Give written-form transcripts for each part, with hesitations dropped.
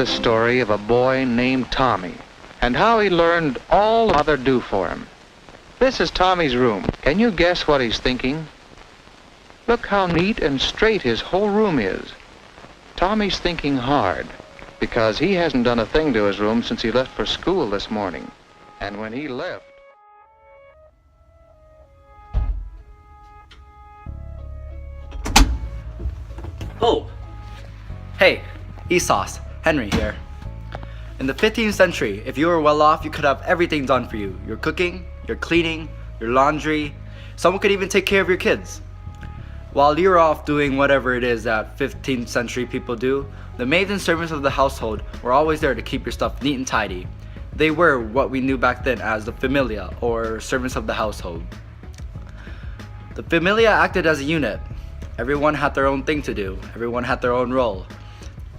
the story of a boy named Tommy and how he learned all the mother do for him. This is Tommy's room. Can you guess what he's thinking? Look how neat and straight his whole room is. Tommy's thinking hard because he hasn't done a thing to his room since he left for school this morning. And when he left... Oh! Hey, Esauce, Henry here. In the 15th century, if you were well off, you could have everything done for you. Your cooking, your cleaning, your laundry. Someone could even take care of your kids. While you're off doing whatever it is that 15th century people do, the maids and servants of the household were always there to keep your stuff neat and tidy. They were what we knew back then as the Familia, or servants of the household. The Familia acted as a unit. Everyone had their own thing to do. Everyone had their own role.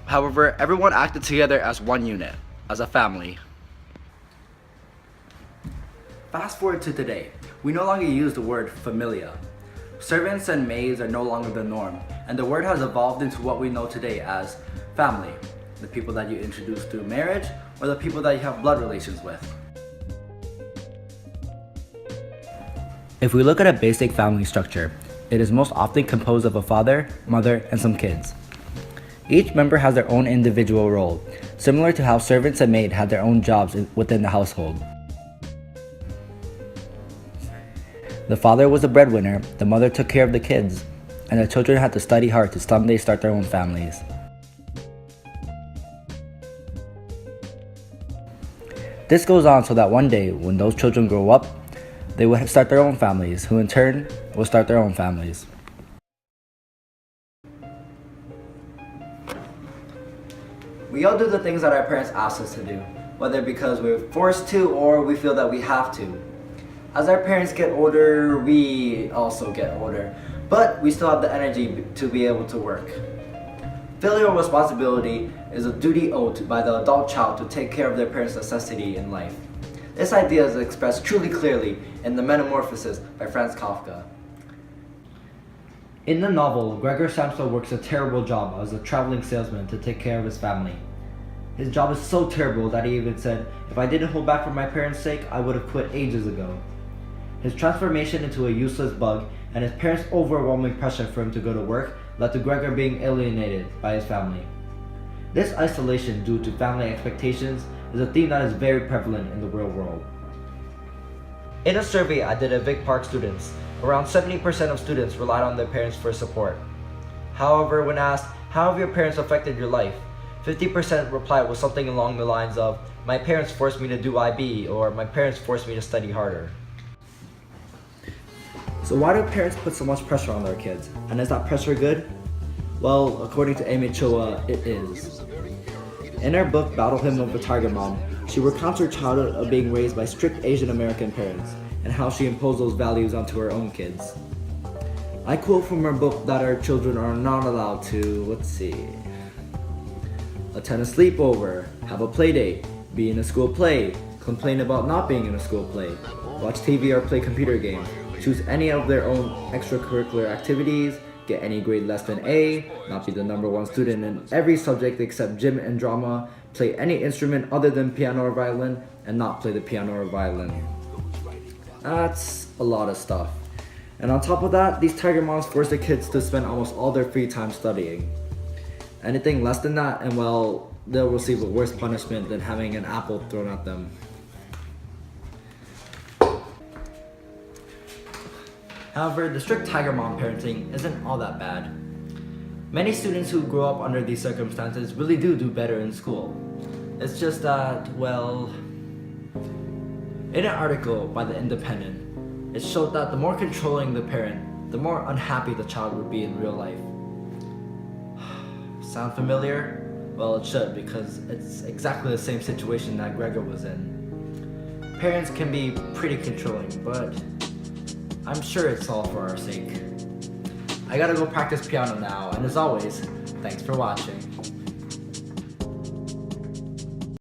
However, everyone acted together as one unit, as a family. Fast forward to today, we no longer use the word familia. Servants and maids are no longer the norm, and the word has evolved into what we know today as family. The people that you introduce through marriage, or the people that you have blood relations with. If we look at a basic family structure, it is most often composed of a father, mother, and some kids. Each member has their own individual role, similar to how servants and maids had their own jobs within the household. The father was the breadwinner, the mother took care of the kids, and the children had to study hard to someday start their own families. This goes on so that one day, when those children grow up, they will start their own families, who in turn will start their own families. We all do the things that our parents ask us to do, whether because we're forced to or we feel that we have to. As our parents get older, we also get older, but we still have the energy to be able to work. Filial responsibility is a duty owed by the adult child to take care of their parents' necessity in life. This idea is expressed truly clearly in The Metamorphosis by Franz Kafka. In the novel, Gregor Samsa works a terrible job as a traveling salesman to take care of his family. His job is so terrible that he even said, "If I didn't hold back for my parents' sake, I would have quit ages ago." His transformation into a useless bug and his parents' overwhelming pressure for him to go to work led to Gregor being alienated by his family. This isolation due to family expectations is a theme that is very prevalent in the real world. In a survey I did of Vic Park students, around 70% of students relied on their parents for support. However, when asked, "How have your parents affected your life?" 50% replied with something along the lines of, "My parents forced me to do IB," or "My parents forced me to study harder." So why do parents put so much pressure on their kids? And is that pressure good? Well, according to Amy Chua, it is. In her book, Battle Hymn of a Tiger Mom, she recounts her childhood of being raised by strict Asian American parents and how she imposed those values onto her own kids. I quote from her book that our children are not allowed to, attend a sleepover, have a play date, be in a school play, complain about not being in a school play, watch TV or play computer games, choose any of their own extracurricular activities, get any grade less than A, not be the number one student in every subject except gym and drama, play any instrument other than piano or violin, and not play the piano or violin. That's a lot of stuff. And on top of that, these tiger moms force their kids to spend almost all their free time studying. Anything less than that, and well, they'll receive a worse punishment than having an apple thrown at them. However, the strict tiger mom parenting isn't all that bad. Many students who grow up under these circumstances really do better in school. It's just that, well, in an article by The Independent, it showed that the more controlling the parent, the more unhappy the child would be in real life. Sound familiar? Well, it should, because it's exactly the same situation that Gregor was in. Parents can be pretty controlling, but I'm sure it's all for our sake. I gotta go practice piano now, and as always, thanks for watching.